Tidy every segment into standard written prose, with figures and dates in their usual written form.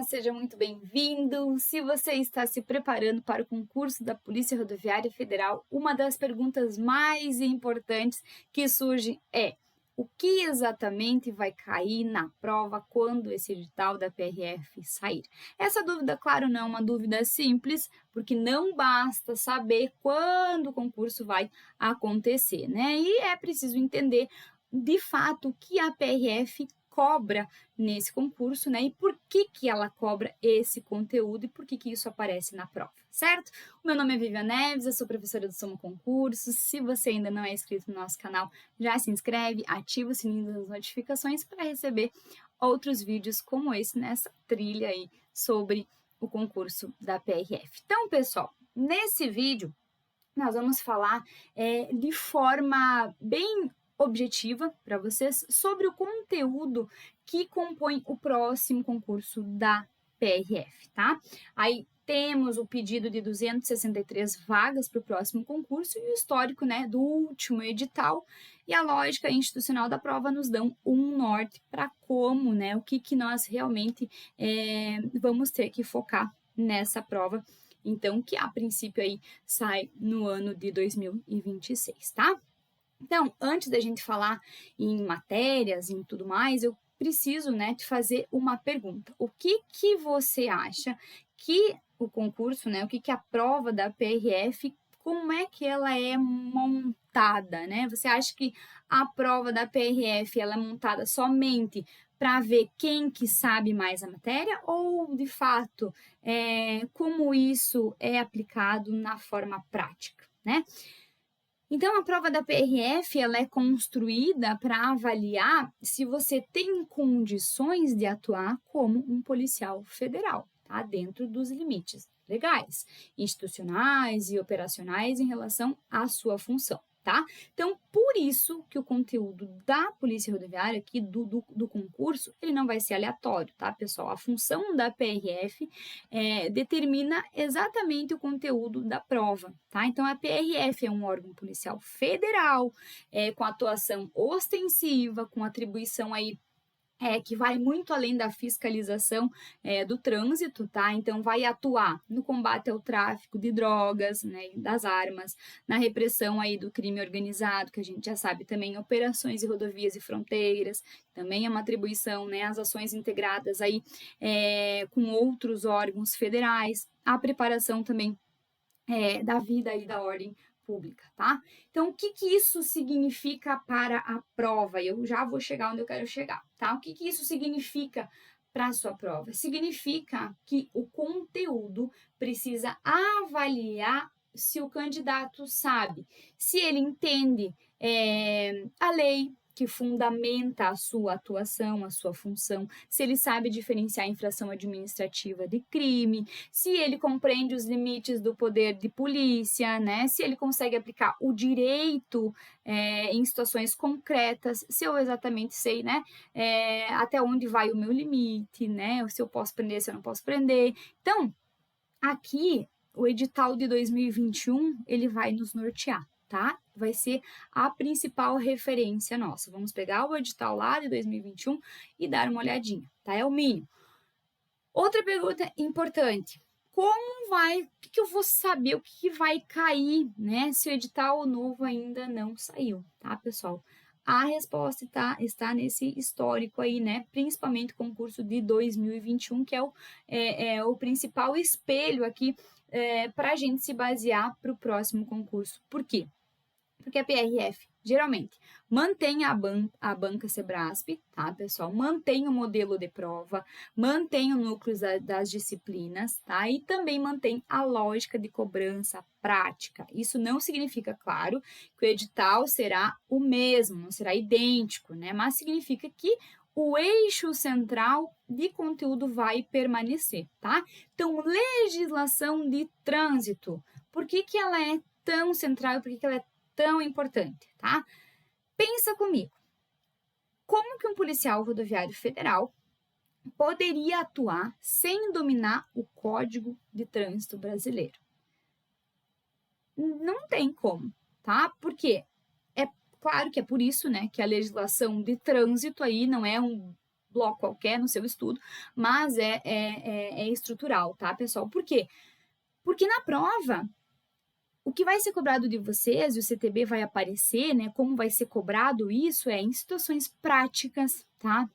seja muito bem-vindo. Se você está se preparando para o concurso da Polícia Rodoviária Federal, uma das perguntas mais importantes que surge é: o que exatamente vai cair na prova quando esse edital da PRF sair? Essa dúvida, claro, não é uma dúvida simples, porque não basta saber quando o concurso vai acontecer, né? E é preciso entender de fato o que a PRF cobra nesse concurso, né? E por que ela cobra esse conteúdo e por que isso aparece na prova, certo? O meu nome é Vivian Neves, eu sou professora do Soma Concursos. Se você ainda não é inscrito no nosso canal, já se inscreve, ativa o sininho das notificações para receber outros vídeos como esse nessa trilha aí sobre o concurso da PRF. Então, pessoal, nesse vídeo nós vamos falar de forma bem objetiva para vocês sobre o conteúdo que compõe o próximo concurso da PRF, tá? Aí temos o pedido de 263 vagas para o próximo concurso e o histórico, né, do último edital, e a lógica institucional da prova nos dão um norte para como, né, o que nós realmente vamos ter que focar nessa prova, então, que a princípio aí sai no ano de 2026, tá? Então, antes da gente falar em matérias e tudo mais, eu preciso, né, te fazer uma pergunta. O que você acha que o concurso, né, o que a prova da PRF, como é que ela é montada, né? Você acha que a prova da PRF ela é montada somente para ver quem que sabe mais a matéria ou, de fato, como isso é aplicado na forma prática, né? Então, a prova da PRF ela é construída para avaliar se você tem condições de atuar como um policial federal, tá? Dentro dos limites legais, institucionais e operacionais em relação à sua função, tá? Então, por isso que o conteúdo da Polícia Rodoviária, aqui do concurso, ele não vai ser aleatório, tá, pessoal? A função da PRF determina exatamente o conteúdo da prova, tá? Então, a PRF é um órgão policial federal, com atuação ostensiva, com atribuição aí que vai muito além da fiscalização do trânsito, tá? Então, vai atuar no combate ao tráfico de drogas, né, das armas, na repressão aí do crime organizado, que a gente já sabe também, operações em rodovias e fronteiras, também é uma atribuição, né, as ações integradas aí com outros órgãos federais, a preparação também da vida e da ordem pública, tá? Então, o que isso significa para a prova? Eu já vou chegar onde eu quero chegar, tá? O que isso significa para a sua prova? Significa que o conteúdo precisa avaliar se o candidato sabe, se ele entende a lei que fundamenta a sua atuação, a sua função, se ele sabe diferenciar a infração administrativa de crime, se ele compreende os limites do poder de polícia, né? Se ele consegue aplicar o direito em situações concretas, se eu exatamente sei, né? Até onde vai o meu limite, né? Se eu posso prender, se eu não posso prender. Então, aqui, o edital de 2021, ele vai nos nortear, tá? Vai ser a principal referência nossa. Vamos pegar o edital lá de 2021 e dar uma olhadinha, tá? É o mínimo. Outra pergunta importante: como vai, o que eu vou saber, o que vai cair, né, se o edital novo ainda não saiu, tá, pessoal? A resposta está nesse histórico aí, né, principalmente o concurso de 2021, que é o principal espelho aqui para a gente se basear para o próximo concurso. Por quê? Porque a PRF, geralmente, mantém a banca Sebrasp, tá, pessoal? Mantém o modelo de prova, mantém o núcleo das disciplinas, tá? E também mantém a lógica de cobrança prática. Isso não significa, claro, que o edital será o mesmo, não será idêntico, né? Mas significa que o eixo central de conteúdo vai permanecer, tá? Então, legislação de trânsito, por que ela é tão central e por que ela é tão importante, tá? Pensa comigo, como que um policial rodoviário federal poderia atuar sem dominar o Código de Trânsito brasileiro? Não tem como, tá? Porque é claro que é por isso, né, que a legislação de trânsito aí não é bloco qualquer no seu estudo, mas é estrutural, tá, pessoal? Por quê? Porque na prova, o que vai ser cobrado de vocês, e o CTB vai aparecer, né? Como vai ser cobrado isso em situações práticas, tá?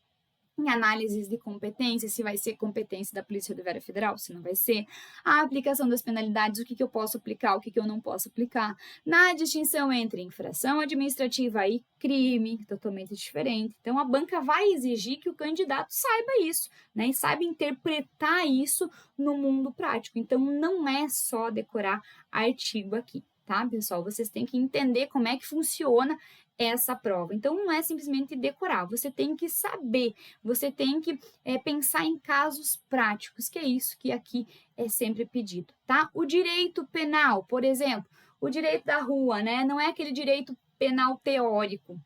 Em análises de competência, se vai ser competência da Polícia Rodoviária Federal, se não vai ser, a aplicação das penalidades, o que eu posso aplicar, o que eu não posso aplicar, na distinção entre infração administrativa e crime, totalmente diferente. Então, a banca vai exigir que o candidato saiba isso, né, e saiba interpretar isso no mundo prático. Então, não é só decorar artigo aqui, tá, pessoal? Vocês têm que entender como é que funciona essa prova. Então, não é simplesmente decorar, você tem que saber, você tem que pensar em casos práticos, que é isso que aqui é sempre pedido, tá? O direito penal, por exemplo, o direito da rua, né? Não é aquele direito penal teórico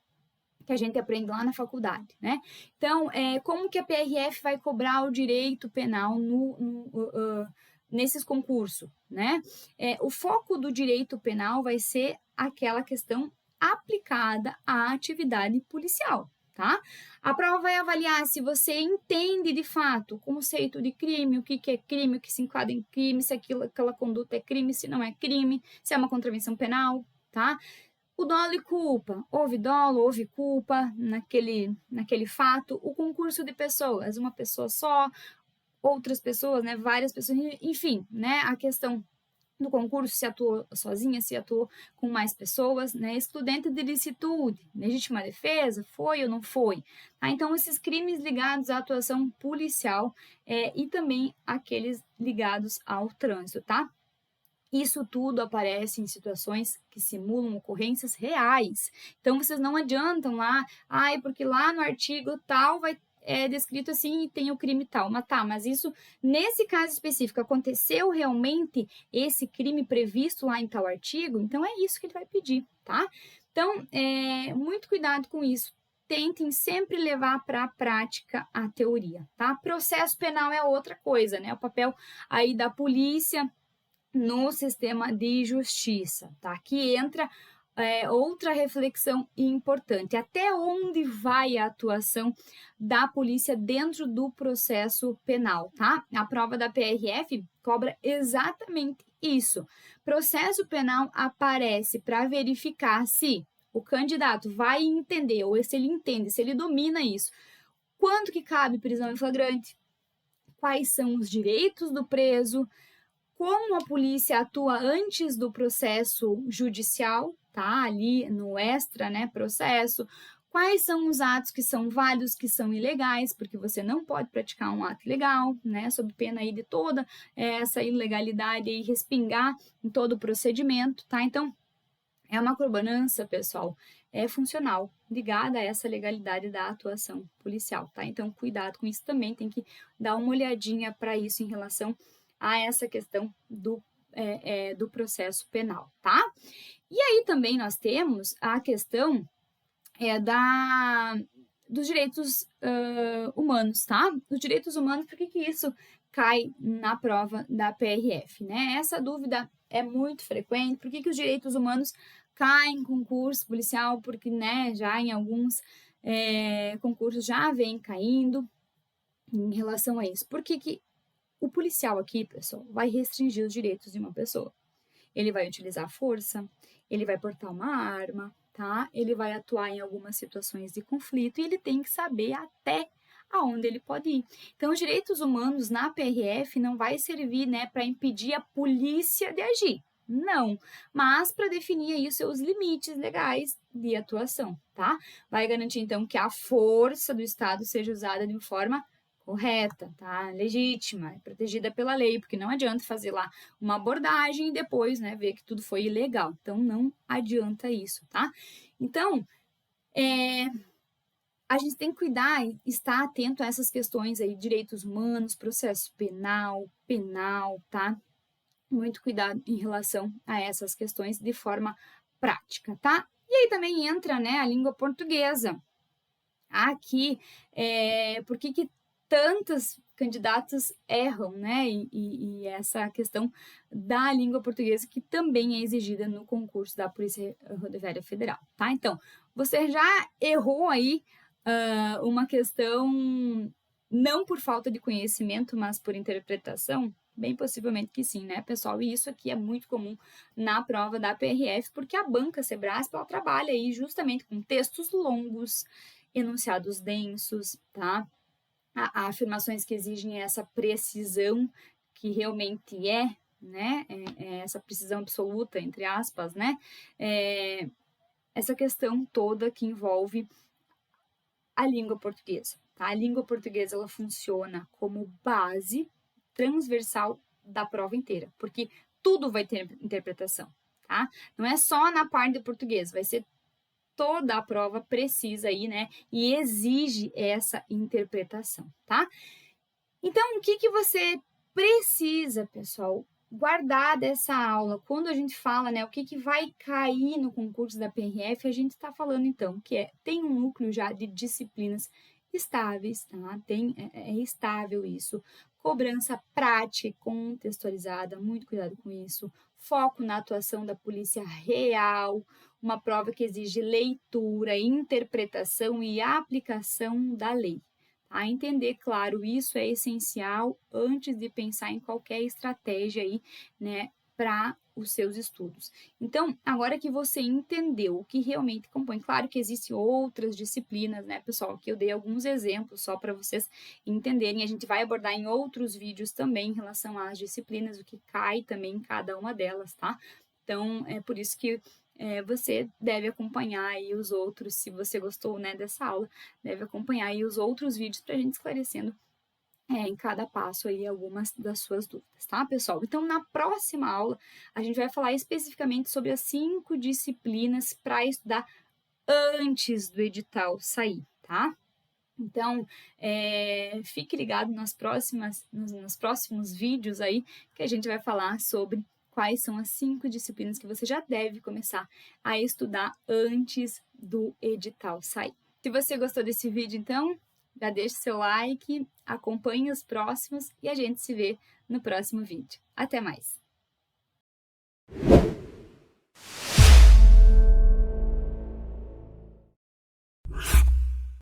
que a gente aprende lá na faculdade, né? Então, como que a PRF vai cobrar o direito penal nesses concursos, né? O foco do direito penal vai ser aquela questão aplicada à atividade policial, tá? A prova vai avaliar se você entende de fato o conceito de crime, o que é crime, o que se enquadra em crime, se aquela conduta é crime, se não é crime, se é uma contravenção penal, tá? O dolo e culpa, houve dolo, houve culpa naquele fato, o concurso de pessoas, uma pessoa só, outras pessoas, né, várias pessoas, enfim, né, a questão no concurso, se atuou sozinha, se atuou com mais pessoas, né? Excludente de licitude, legítima defesa, foi ou não foi? Tá? Então, esses crimes ligados à atuação policial e também aqueles ligados ao trânsito, tá? Isso tudo aparece em situações que simulam ocorrências reais. Então, vocês não adiantam lá, porque lá no artigo tal vai descrito assim e tem o crime tal. Mas isso, nesse caso específico, aconteceu realmente esse crime previsto lá em tal artigo? Então, é isso que ele vai pedir, tá? Então, muito cuidado com isso. Tentem sempre levar para a prática a teoria, tá? Processo penal é outra coisa, né? O papel aí da polícia no sistema de justiça, tá? Que entra outra reflexão importante. Até onde vai a atuação da polícia dentro do processo penal, tá? A prova da PRF cobra exatamente isso. Processo penal aparece para verificar se o candidato vai entender, ou se ele entende, se ele domina isso. Quanto que cabe prisão em flagrante? Quais são os direitos do preso? Como a polícia atua antes do processo judicial, tá? Ali no extra, né, processo. Quais são os atos que são válidos, que são ilegais, porque você não pode praticar um ato ilegal, né, sob pena aí de toda essa ilegalidade e respingar em todo o procedimento, tá? Então, é uma cobrança, pessoal, funcional, ligada a essa legalidade da atuação policial, tá? Então, cuidado com isso também, tem que dar uma olhadinha para isso em relação a essa questão do processo penal, tá? E aí também nós temos a questão dos direitos humanos, tá? Os direitos humanos, por que isso cai na prova da PRF, né? Essa dúvida é muito frequente, por que os direitos humanos caem em concurso policial, porque, né, já em alguns concursos já vem caindo em relação a isso. Por que o policial aqui, pessoal, vai restringir os direitos de uma pessoa? Ele vai utilizar força, ele vai portar uma arma, tá? Ele vai atuar em algumas situações de conflito e ele tem que saber até aonde ele pode ir. Então, os direitos humanos na PRF não vai servir, né, para impedir a polícia de agir. Não, mas para definir aí os seus limites legais de atuação, tá? Vai garantir, então, que a força do Estado seja usada de forma correta, tá? Legítima, protegida pela lei, porque não adianta fazer lá uma abordagem e depois, né, ver que tudo foi ilegal. Então, não adianta isso, tá? Então, a gente tem que cuidar e estar atento a essas questões aí, direitos humanos, processo penal, tá? Muito cuidado em relação a essas questões de forma prática, tá? E aí também entra, né, a língua portuguesa. Aqui, por que tantos candidatos erram, né? E essa questão da língua portuguesa que também é exigida no concurso da Polícia Rodoviária Federal, tá? Então, você já errou aí uma questão não por falta de conhecimento, mas por interpretação? Bem possivelmente que sim, né, pessoal? E isso aqui é muito comum na prova da PRF, porque a banca Sebrasp, ela trabalha aí justamente com textos longos, enunciados densos, tá? Afirmações que exigem essa precisão que realmente né, essa precisão absoluta, entre aspas, né, essa questão toda que envolve a língua portuguesa, tá? A língua portuguesa, ela funciona como base transversal da prova inteira, porque tudo vai ter interpretação, tá? Não é só na parte do português, vai ser toda a prova precisa aí, né? E exige essa interpretação, tá? Então, o que que você precisa, pessoal, guardar dessa aula? Quando a gente fala, né, o que que vai cair no concurso da PRF, a gente está falando, então, tem um núcleo já de disciplinas estáveis, tá? É estável isso. Cobrança prática e contextualizada, muito cuidado com isso. Foco na atuação da polícia real, uma prova que exige leitura, interpretação e aplicação da lei. A entender, claro, isso é essencial antes de pensar em qualquer estratégia aí, né, para os seus estudos. Então, agora que você entendeu o que realmente compõe, claro que existem outras disciplinas, né, pessoal, que eu dei alguns exemplos só para vocês entenderem. A gente vai abordar em outros vídeos também em relação às disciplinas, o que cai também em cada uma delas, tá? Então, é por isso que você deve acompanhar aí os outros, se você gostou, né, dessa aula, deve acompanhar aí os outros vídeos para a gente esclarecendo em cada passo aí algumas das suas dúvidas, tá, pessoal? Então, na próxima aula, a gente vai falar especificamente sobre as 5 disciplinas para estudar antes do edital sair, tá? Então, fique ligado nos próximos vídeos aí, que a gente vai falar sobre quais são as 5 disciplinas que você já deve começar a estudar antes do edital sair. Se você gostou desse vídeo, então, já deixe seu like, acompanhe os próximos e a gente se vê no próximo vídeo. Até mais!